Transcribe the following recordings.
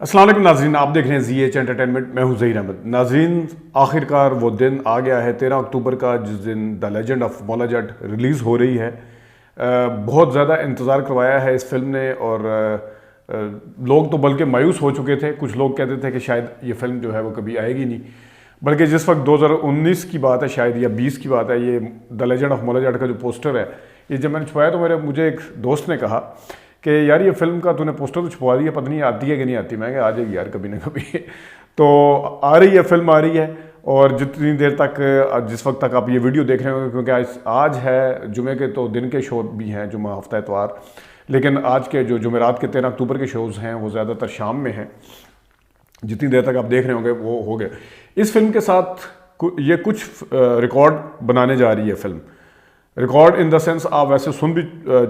السلام علیکم ناظرین، آپ دیکھ رہے ہیں زی ایچ انٹرٹینمنٹ، میں ہوں ظہیر احمد۔ ناظرین، آخر کار وہ دن آ گیا ہے 13 اکتوبر کا، جس دن دا لیجنڈ آف مولا جٹ ریلیز ہو رہی ہے۔ بہت زیادہ انتظار کروایا ہے اس فلم نے، اور لوگ تو بلکہ مایوس ہو چکے تھے۔ کچھ لوگ کہتے تھے کہ شاید یہ فلم جو ہے وہ کبھی آئے گی نہیں، بلکہ جس وقت 2019 کی بات ہے شاید، یا 20 کی بات ہے، یہ دا لیجنڈ آف مولا جٹ کا جو پوسٹر ہے، یہ جب میں نے چھپایا تو مجھے ایک دوست نے کہا کہ یار یہ فلم کا تو نے پوسٹر تو چھپوا دیا، پتہ نہیں آتی ہے کہ نہیں آتی۔ میں کہ آ جائے گی یار کبھی نہ کبھی۔ تو آ رہی ہے، فلم آ رہی ہے، اور جتنی دیر تک، جس وقت تک آپ یہ ویڈیو دیکھ رہے ہوں گے، کیونکہ آج ہے جمعے کے، تو دن کے شو بھی ہیں، جمعہ ہفتہ اتوار، لیکن آج کے جو جمعرات کے 13 اکتوبر کے شوز ہیں وہ زیادہ تر شام میں ہیں۔ جتنی دیر تک آپ دیکھ رہے ہوں گے وہ ہو گئے۔ اس فلم کے ساتھ یہ کچھ ریکارڈ بنانے جا رہی ہے film. Record in the sense آپ ویسے سن بھی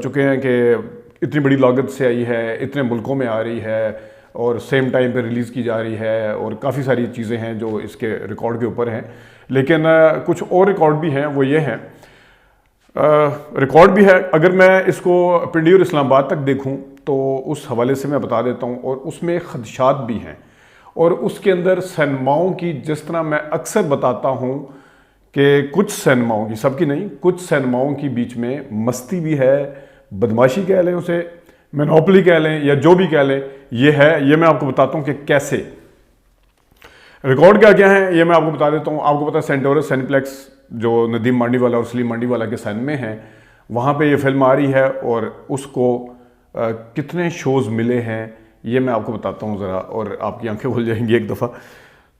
چکے ہیں کہ اتنی بڑی لاگت سے آئی ہے، اتنے ملکوں میں آ رہی ہے، اور سیم ٹائم پہ ریلیز کی جا رہی ہے، اور کافی ساری چیزیں ہیں جو اس کے ریکارڈ کے اوپر ہیں۔ لیکن کچھ اور ریکارڈ بھی ہیں، وہ یہ ہیں، ریکارڈ بھی ہے، اگر میں اس کو پنڈی اور اسلام آباد تک دیکھوں تو اس حوالے سے میں بتا دیتا ہوں، اور اس میں خدشات بھی ہیں، اور اس کے اندر سینماؤں کی، جس طرح میں اکثر بتاتا ہوں کہ کچھ سینماؤں کی، سب کی نہیں، کچھ سینماؤں کی بیچ میں مستی بھی ہے، بدماشی کہہ لیں اسے، مینوپلی کہہ لیں، یا جو بھی کہہ لیں، یہ ہے۔ یہ میں آپ کو بتاتا ہوں کہ کیسے ریکارڈ کیا کیا ہے، یہ میں آپ کو بتا دیتا ہوں۔ آپ کو پتا ہے سینٹورس سینی پلیکس جو ندیم مانڈی والا اور سلیم مانڈی والا کے سین میں ہیں، وہاں پہ یہ فلم آ رہی ہے، اور اس کو کتنے شوز ملے ہیں یہ میں آپ کو بتاتا ہوں ذرا، اور آپ کی آنکھیں کھل جائیں گی ایک دفعہ۔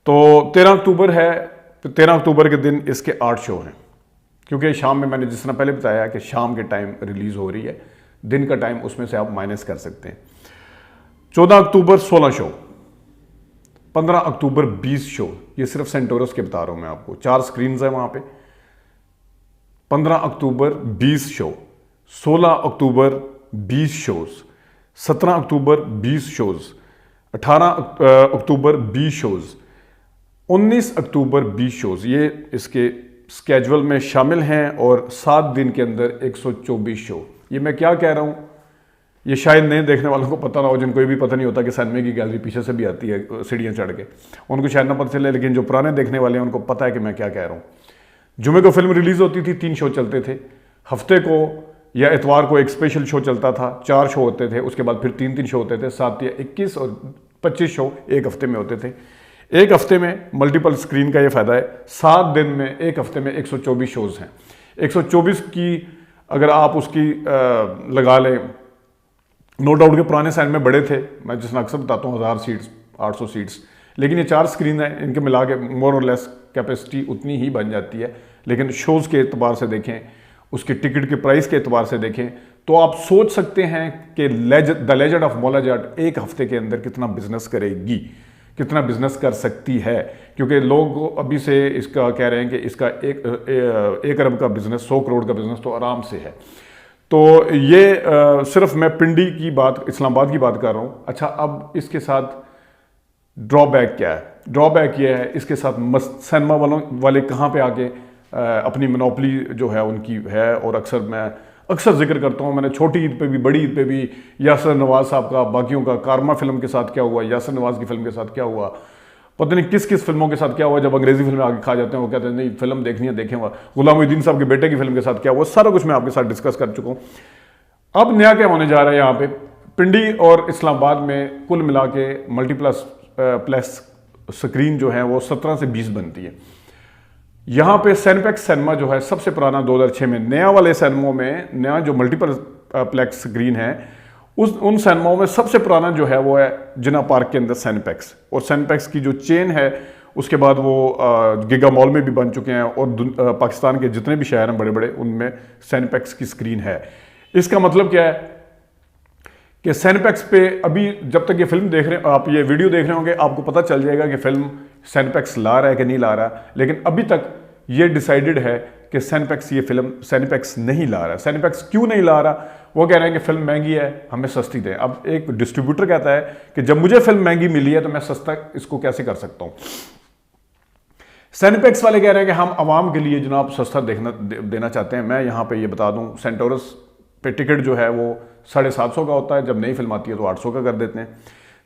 تو 13 اکتوبر ہے، تو 13 اکتوبر کے دن اس کے 8 شو ہیں، کیونکہ شام میں نے جس طرح پہلے بتایا کہ شام کے ٹائم ریلیز ہو رہی ہے، دن کا ٹائم اس میں سے آپ مائنس کر سکتے ہیں۔ 14 اکتوبر 16 شو، 15 اکتوبر 20 شو، یہ صرف سینٹورس کے بتا رہا ہوں میں آپ کو، 4 سکرینز ہیں وہاں پہ۔ 15 اکتوبر 20 شو، 16 اکتوبر 20 شوز، 17 اکتوبر 20 شوز، 18 اکتوبر 20 شوز، 19 اکتوبر 20 شوز، یہ اس کے سکیجول میں شامل ہیں، اور 7 دن کے اندر 124 شو۔ یہ میں کیا کہہ رہا ہوں، یہ شاید نئے دیکھنے والوں کو پتہ نہ ہو، جن کو یہ بھی پتہ نہیں ہوتا کہ سینمے کی گیلری پیچھے سے بھی آتی ہے سیڑھیاں چڑھ کے، ان کو شاید نہ پتہ چلے، لیکن جو پرانے دیکھنے والے ہیں ان کو پتہ ہے کہ میں کیا کہہ رہا ہوں۔ جمعے کو فلم ریلیز ہوتی تھی، 3 شو چلتے تھے، ہفتے کو یا اتوار کو ایک اسپیشل شو چلتا تھا، 4 شو ہوتے تھے، اس کے بعد پھر 3 شو ہوتے تھے، 7 یا 21 اور 25 شو ایک ہفتے میں ہوتے تھے۔ ایک ہفتے میں ملٹیپل سکرین کا یہ فائدہ ہے، 7 دن میں ایک ہفتے میں 124 شوز ہیں۔ 124 کی اگر آپ اس کی لگا لیں، نو ڈاؤٹ کہ پرانے سین میں بڑے تھے، میں جس میں اکثر بتاتا ہوں 1000 سیٹس، 800 سیٹس، لیکن یہ 4 سکرین ہیں، ان کے ملا کے مور اور لیس کیپیسٹی اتنی ہی بن جاتی ہے۔ لیکن شوز کے اعتبار سے دیکھیں، اس کی ٹکٹ کے پرائس کے اعتبار سے دیکھیں، تو آپ سوچ سکتے ہیں کہ دا لیجنڈ آف مولا جٹ ایک ہفتے کے اندر کتنا بزنس کرے گی، کتنا بزنس کر سکتی ہے، کیونکہ لوگ ابھی سے اس کا کہہ رہے ہیں کہ اس کا 1 ارب کا بزنس، 100 کروڑ کا بزنس تو آرام سے ہے۔ تو یہ صرف میں پنڈی کی بات، اسلام آباد کی بات کر رہا ہوں۔ اچھا، اب اس کے ساتھ ڈرا بیک کیا ہے؟ ڈرا بیک یہ ہے، اس کے ساتھ سینما والے کہاں پہ آ کے اپنی منوپلی جو ہے ان کی ہے، اور اکثر ذکر کرتا ہوں، میں نے چھوٹی عید پہ بھی، بڑی عید پہ بھی، یاسر نواز صاحب کا، باقیوں کا، کارما فلم کے ساتھ کیا ہوا، یاسر نواز کی فلم کے ساتھ کیا ہوا، پتہ نہیں کس کس فلموں کے ساتھ کیا ہوا، جب انگریزی فلمیں آگے کھا جاتے ہیں وہ کہتے ہیں نہیں فلم دیکھنی ہے دیکھیں، غلام محی الدین صاحب کے بیٹے کی فلم کے ساتھ کیا ہوا، سارا کچھ میں آپ کے ساتھ ڈسکس کر چکا ہوں۔ اب نیا کیا ہونے جا رہا ہے یہاں پہ، پنڈی اور اسلام آباد میں کل ملا کے ملٹی پلیکس سکرین جو ہے وہ 17 سے 20 بنتی ہے۔ یہاں پہ سینپیکس سینما جو ہے سب سے پرانا 2006 میں، نیا والے سینموں میں، نیا جو ملٹیپل پلیکس سکرین ہے، ان سینماؤں میں سب سے پرانا جو ہے وہ ہے جنا پارک کے اندر سینپیکس، اور سینپیکس کی جو چین ہے اس کے بعد وہ گیگا مال میں بھی بن چکے ہیں، اور پاکستان کے جتنے بھی شہر ہیں بڑے بڑے ان میں سینپیکس کی سکرین ہے۔ اس کا مطلب کیا ہے کہ سینپیکس پہ ابھی جب تک یہ فلم دیکھ رہے ہیں، آپ یہ ویڈیو دیکھ رہے ہوں گے، آپ کو پتہ چل جائے گا کہ فلم سینپیکس لا رہا ہے کہ نہیں لا رہا، لیکن ابھی تک یہ ڈیسائیڈڈ ہے کہ سینپیکس یہ فلم سینپیکس نہیں لا رہا ہے۔ سینپیکس کیوں نہیں لا رہا؟ وہ کہہ رہے ہیں کہ فلم مہنگی ہے، ہمیں سستی دیں۔ اب ایک ڈسٹریبیوٹر کہتا ہے کہ جب مجھے فلم مہنگی ملی ہے تو میں سستا اس کو کیسے کر سکتا ہوں۔ سینپیکس والے کہہ رہے ہیں کہ ہم عوام کے لیے جناب سستا دینا چاہتے ہیں۔ میں یہاں پہ یہ بتا دوں، سینٹورس پہ ٹکٹ جو ہے وہ 750 کا ہوتا ہے، جب نئی فلم آتی ہے تو 800 کا کر دیتے ہیں۔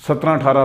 17, 18,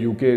UK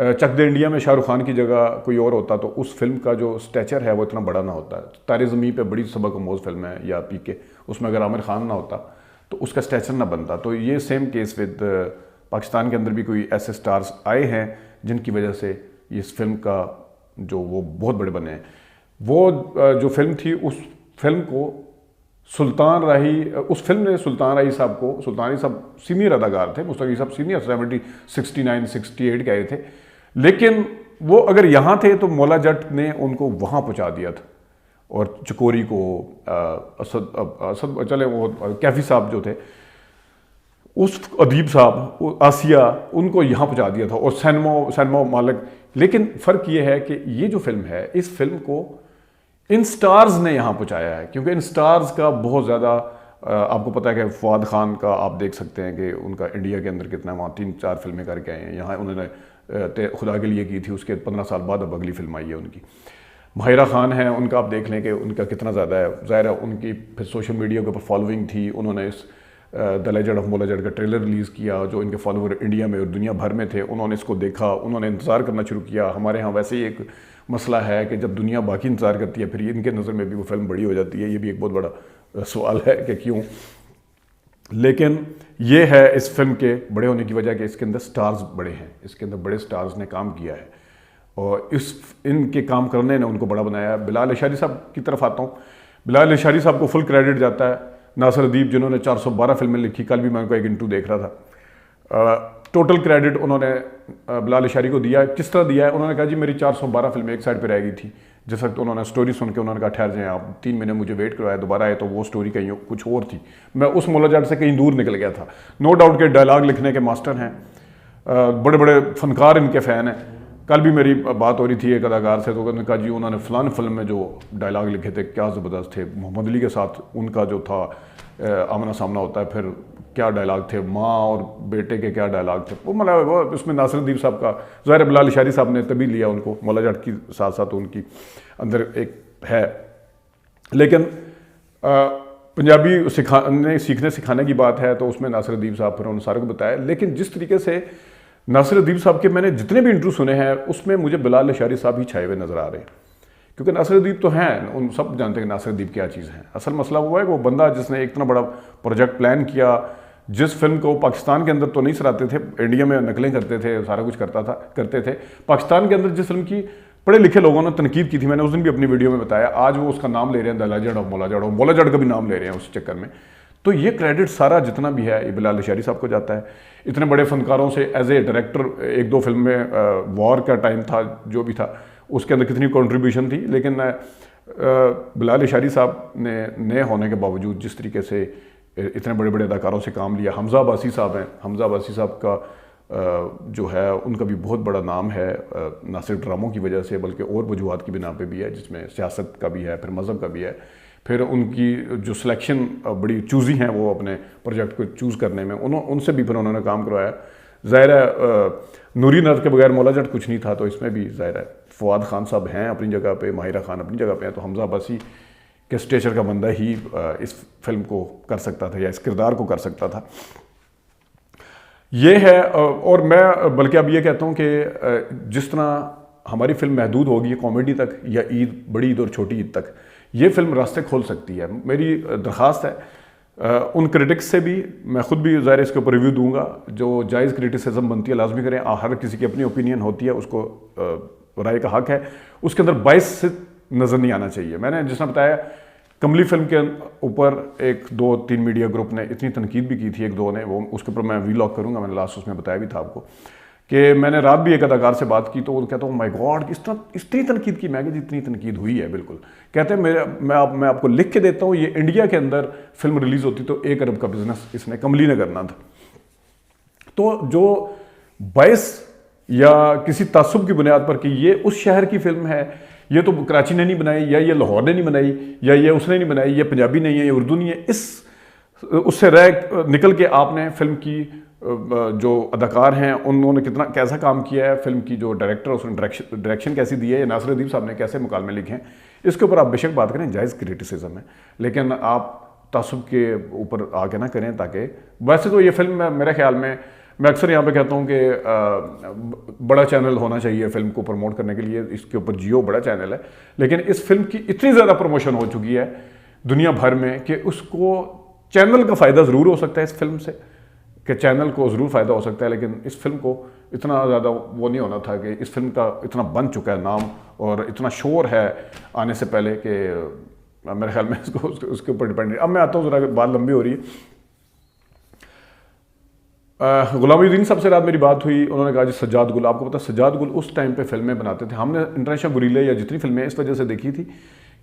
چک دے انڈیا میں شاہ رخ خان کی جگہ کوئی اور ہوتا تو اس فلم کا جو اسٹیچر ہے وہ اتنا بڑا نہ ہوتا. تارے زمین پہ بڑی سبق آموز فلم ہے, یا پی کے, اس میں اگر عامر خان نہ ہوتا تو اس کا اسٹیچر نہ بنتا. تو یہ سیم کیس ود پاکستان کے اندر بھی کوئی ایسے سٹارز آئے ہیں جن کی وجہ سے اس فلم کا جو وہ بہت بڑے بنے ہیں. وہ جو فلم تھی, اس فلم کو سلطان راہی, اس فلم نے سلطان راہی صاحب سینئر اداکار تھے, مستقی صاحب سینئر 69 68 کے آئے تھے, لیکن وہ اگر یہاں تھے تو مولا جٹ نے ان کو وہاں پہنچا دیا تھا, اور چکوری کو اسد چلے وہ کیفی صاحب جو تھے, اس ادیب صاحب آسیہ, ان کو یہاں پہنچا دیا تھا, اور سینمو مالک. لیکن فرق یہ ہے کہ یہ جو فلم ہے, اس فلم کو ان سٹارز نے یہاں پہنچایا ہے, کیونکہ ان سٹارز کا بہت زیادہ آپ کو پتہ ہے کہ فواد خان کا آپ دیکھ سکتے ہیں کہ ان کا انڈیا کے اندر کتنا, وہاں 3-4 فلمیں کر کے آئے ہیں. یہاں انہوں نے خدا کے لیے کی تھی, اس کے 15 سال بعد اب اگلی فلم آئی ہے ان کی. ماہرہ خان ہیں, ان کا آپ دیکھ لیں کہ ان کا کتنا زیادہ ہے. ظاہر ہے ان کی پھر سوشل میڈیا کے اوپر فالوئنگ تھی, انہوں نے اس دی لیجنڈ آف مولا جٹ کا ٹریلر ریلیز کیا, جو ان کے فالوور انڈیا میں اور دنیا بھر میں تھے, انہوں نے اس کو دیکھا, انہوں نے انتظار کرنا شروع کیا. ہمارے ہاں ویسے ہی ایک مسئلہ ہے کہ جب دنیا باقی انتظار کرتی ہے پھر ان کے نظر میں بھی وہ فلم بڑی ہو جاتی ہے. یہ بھی ایک بہت بڑا سوال ہے کہ کیوں. لیکن یہ ہے اس فلم کے بڑے ہونے کی وجہ کہ اس کے اندر سٹارز بڑے ہیں, اس کے اندر بڑے سٹارز نے کام کیا ہے, اور ان کے کام کرنے نے ان کو بڑا بنایا. بلال اشاری صاحب کی طرف آتا ہوں. بلال اشاری صاحب کو فل کریڈٹ جاتا ہے. ناصر ادیب جنہوں نے 412 فلمیں لکھی, کل بھی میں ان کو ایک انٹرو دیکھ رہا تھا, ٹوٹل کریڈٹ انہوں نے بلال اشاری کو دیا. کس طرح دیا ہے؟ انہوں نے کہا جی میری 412 فلمیں ایک سائڈ پہ رہ گئی تھی, جس وقت انہوں نے سٹوری سن کے انہوں نے کہا ٹھہر جائیں آپ, 3 مہینے مجھے ویٹ کروایا, دوبارہ آئے تو وہ سٹوری کہیں کچھ اور تھی. میں اس مولا جٹ سے کہیں دور نکل گیا تھا. نو ڈاؤٹ کہ ڈائلاگ لکھنے کے ماسٹر ہیں, بڑے بڑے فنکار ان کے فین ہیں. کل بھی میری بات ہو رہی تھی ایک اداکار سے, تو انہوں نے کہا جی انہوں نے فلان فلم میں جو ڈائلاگ لکھے تھے کیا زبردست تھے. محمد علی کے ساتھ ان کا جو تھا آمنا سامنا ہوتا ہے, پھر کیا ڈائلاگ تھے, ماں اور بیٹے کے کیا ڈائلاگ تھے. وہ مطلب وہ اس میں ناصر الدیب صاحب کا, ظاہر بلال اشاری صاحب نے تبھی لیا ان کو, مولا جٹ کی ساتھ ساتھ ان کی اندر ایک ہے. لیکن پنجابی سیکھنے سکھانے کی بات ہے تو اس میں ناصر الدیب صاحب پھر انہوں نے سارے کو بتایا. لیکن جس طریقے سے ناصر الدیب صاحب کے میں نے جتنے بھی انٹرو سنے ہیں, اس میں مجھے بلال اشاری صاحب ہی چھائے ہوئے نظر آ رہے ہیں, کیونکہ ناصر الدیب تو ہیں, ان سب جانتے ہیں کہ ناصر الدیب کیا چیز ہے. اصل مسئلہ ہوا ہے کہ وہ بندہ جس نے ایک اتنا بڑا پروجیکٹ پلان کیا, جس فلم کو پاکستان کے اندر تو نہیں سراتے تھے, انڈیا میں نقلیں کرتے تھے, سارا کچھ کرتے تھے. پاکستان کے اندر جس فلم کی پڑھے لکھے لوگوں نے تنقید کی تھی, میں نے اس دن بھی اپنی ویڈیو میں بتایا, آج وہ اس کا نام لے رہے ہیں دی لیجنڈ آف مولا جٹ, اور مولا جٹ کا بھی نام لے رہے ہیں اس چکر میں. تو یہ کریڈٹ سارا جتنا بھی ہے یہ بلال اشاری صاحب کو جاتا ہے. اتنے بڑے فنکاروں سے ایز اے ڈائریکٹر 1-2 فلم میں, وار کا ٹائم تھا جو بھی تھا, اس کے اندر کتنی کنٹریبیوشن تھی. لیکن بلال اشاری صاحب نے نئے ہونے کے باوجود جس طریقے سے اتنے بڑے بڑے اداکاروں سے کام لیا. حمزہ عباسی صاحب ہیں, حمزہ عباسی صاحب کا جو ہے ان کا بھی بہت بڑا نام ہے, نہ صرف ڈراموں کی وجہ سے بلکہ اور وجوہات کی بنا پہ بھی ہے, جس میں سیاست کا بھی ہے, پھر مذہب کا بھی ہے. پھر ان کی جو سلیکشن بڑی چوزی ہیں وہ اپنے پروجیکٹ کو چوز کرنے میں, ان سے بھی پھر انہوں نے کام کروایا. ظاہر ہے نوری نر کے بغیر مولا جٹ کچھ نہیں تھا, تو اس میں بھی ظاہر ہے فواد خان صاحب ہیں اپنی جگہ پہ, ماہرہ خان اپنی جگہ پہ ہیں, تو حمزہ عباسی کے اسٹیچر کا بندہ ہی اس فلم کو کر سکتا تھا یا اس کردار کو کر سکتا تھا. یہ ہے. اور میں بلکہ اب یہ کہتا ہوں کہ جس طرح ہماری فلم محدود ہوگی کامیڈی تک یا عید, بڑی عید اور چھوٹی عید تک, یہ فلم راستے کھول سکتی ہے. میری درخواست ہے ان کرٹکس سے بھی, میں خود بھی ظاہر اس کے اوپر ریویو دوں گا, جو جائز کرٹیسزم بنتی ہے لازمی کریں. ہر کسی کی اپنی اوپینین ہوتی ہے, اس کو رائے کا حق ہے, اس کے اندر باعث سے نظر نہیں آنا چاہیے. میں نے جس طرح بتایا کملی فلم کے اوپر 1-2-3 میڈیا گروپ نے اتنی تنقید بھی کی تھی, 1-2 نے, وہ اس کے اوپر میں ویلاگ کروں گا, میں نے لاسٹ اس میں بتایا بھی تھا آپ کو کہ میں نے رات بھی ایک اداکار سے بات کی, تو وہ کہتا ہوں مائی گاڈ اتنی تنقید کی. میں کہ جتنی تنقید ہوئی ہے بالکل, کہتے ہیں میں آپ کو لکھ کے دیتا ہوں, یہ انڈیا کے اندر فلم ریلیز ہوتی تو 1 ارب کا بزنس اس نے کملی نے کرنا تھا. تو جو باعث یا کسی تعصب کی بنیاد پر کہ یہ اس شہر کی فلم ہے, یہ تو کراچی نے نہیں بنائی, یا یہ لاہور نے نہیں بنائی, یا یہ اس نے نہیں بنائی, یہ پنجابی نہیں ہے, یہ اردو نہیں ہے, اس سے نکل کے آپ نے فلم کی جو اداکار ہیں انہوں نے کیسا کام کیا ہے, فلم کی جو ڈائریکٹر اس نے ڈائریکشن کیسی دی ہے, یا ناصر الدیب صاحب نے کیسے مکالمے لکھے ہیں, اس کے اوپر آپ بے شک بات کریں, جائز کرٹیسزم ہے, لیکن آپ تعصب کے اوپر آگے نہ کریں. تاکہ ویسے تو یہ فلم میرے خیال میں میں اکثر یہاں پہ کہتا ہوں کہ بڑا چینل ہونا چاہیے فلم کو پروموٹ کرنے کے لیے. اس کے اوپر جیو بڑا چینل ہے, لیکن اس فلم کی اتنی زیادہ پروموشن ہو چکی ہے دنیا بھر میں کہ اس کو چینل کا فائدہ ضرور ہو سکتا ہے اس فلم سے, کہ چینل کو ضرور فائدہ ہو سکتا ہے, لیکن اس فلم کو اتنا زیادہ وہ نہیں ہونا تھا کہ اس فلم کا اتنا بن چکا ہے نام اور اتنا شور ہے آنے سے پہلے کہ میرے خیال میں اس کے اوپر ڈپینڈ. اب میں آتا ہوں, ذرا بات لمبی ہو رہی ہے. غلام الدین صاحب سے رات میری بات ہوئی, انہوں نے کہا جی سجاد گل, آپ کو پتا سجاد گل اس ٹائم پہ فلمیں بناتے تھے. ہم نے انٹرنیشنل گوریلے یا جتنی فلمیں اس وجہ سے دیکھی تھی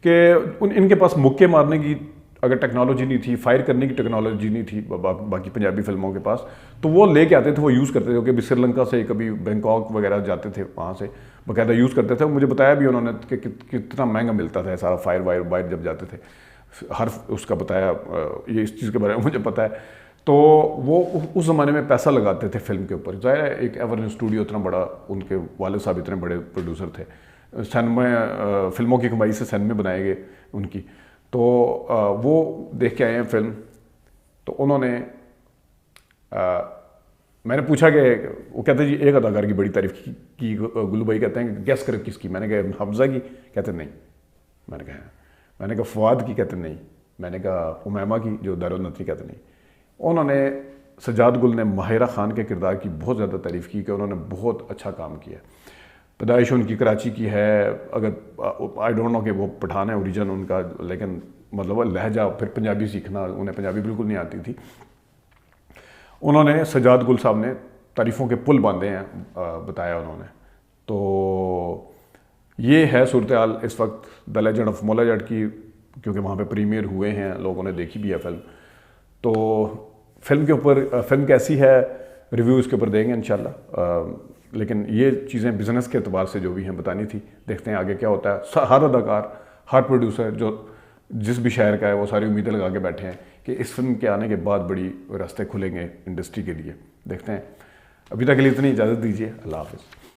کہ ان کے پاس مکے مارنے کی اگر ٹیکنالوجی نہیں تھی, فائر کرنے کی ٹیکنالوجی نہیں تھی باقی پنجابی فلموں کے پاس, تو وہ لے کے آتے تھے, وہ یوز کرتے تھے. کبھی سری لنکا سے, کبھی بینکاک وغیرہ جاتے تھے, وہاں سے باقاعدہ یوز کرتے تھے. مجھے بتایا بھی انہوں نے کہ کتنا مہنگا ملتا تھا سارا فائر وائر جب جاتے تھے, ہر اس کا بتایا, یہ اس چیز کے بارے میں مجھے پتا ہے. تو وہ اس زمانے میں پیسہ لگاتے تھے فلم کے اوپر. ظاہر ہے ایک ایورن اسٹوڈیو اتنا بڑا, ان کے والد صاحب اتنے بڑے پروڈیوسر تھے, سن میں فلموں کی کمائی سے سن میں بنائے گئے ان کی. تو وہ دیکھ کے آئے ہیں فلم, تو انہوں نے میں نے پوچھا کہ وہ کہتے ہیں جی ایک اداکار کی بڑی تعریف کی. گلو بھائی کہتے ہیں کہ گیس کرو کس کی. میں نے کہا حمزہ کی. کہتے نہیں. میں نے کہا فواد کی. کہتے نہیں. میں نے کہا امیمہ کی جو دارالنتری. کہتے نہیں. انہوں نے سجاد گل نے ماہرہ خان کے کردار کی بہت زیادہ تعریف کی کہ انہوں نے بہت اچھا کام کیا. پیدائش ان کی کراچی کی ہے, اگر آئی ڈونٹ نو کہ وہ پٹھان ہے اوریجن ان کا, لیکن مطلب لہجہ پھر پنجابی سیکھنا, انہیں پنجابی بالکل نہیں آتی تھی. انہوں نے سجاد گل صاحب نے تعریفوں کے پل باندھے ہیں, بتایا انہوں نے. تو یہ ہے صورتحال اس وقت دی لیجنڈ آف مولا جٹ کی, کیونکہ وہاں پہ پریمیئر ہوئے ہیں, لوگوں نے دیکھی بھی ہے فلم. تو فلم کے اوپر فلم کیسی ہے ریویو اس کے اوپر دیں گے انشاءاللہ, لیکن یہ چیزیں بزنس کے اعتبار سے جو بھی ہیں بتانی تھی. دیکھتے ہیں آگے کیا ہوتا ہے. ہر اداکار, ہر پروڈیوسر جو جس بھی شہر کا ہے, وہ ساری امیدیں لگا کے بیٹھے ہیں کہ اس فلم کے آنے کے بعد بڑی راستے کھلیں گے انڈسٹری کے لیے. دیکھتے ہیں. ابھی تک کے لیے اتنی اجازت دیجیے. اللہ حافظ.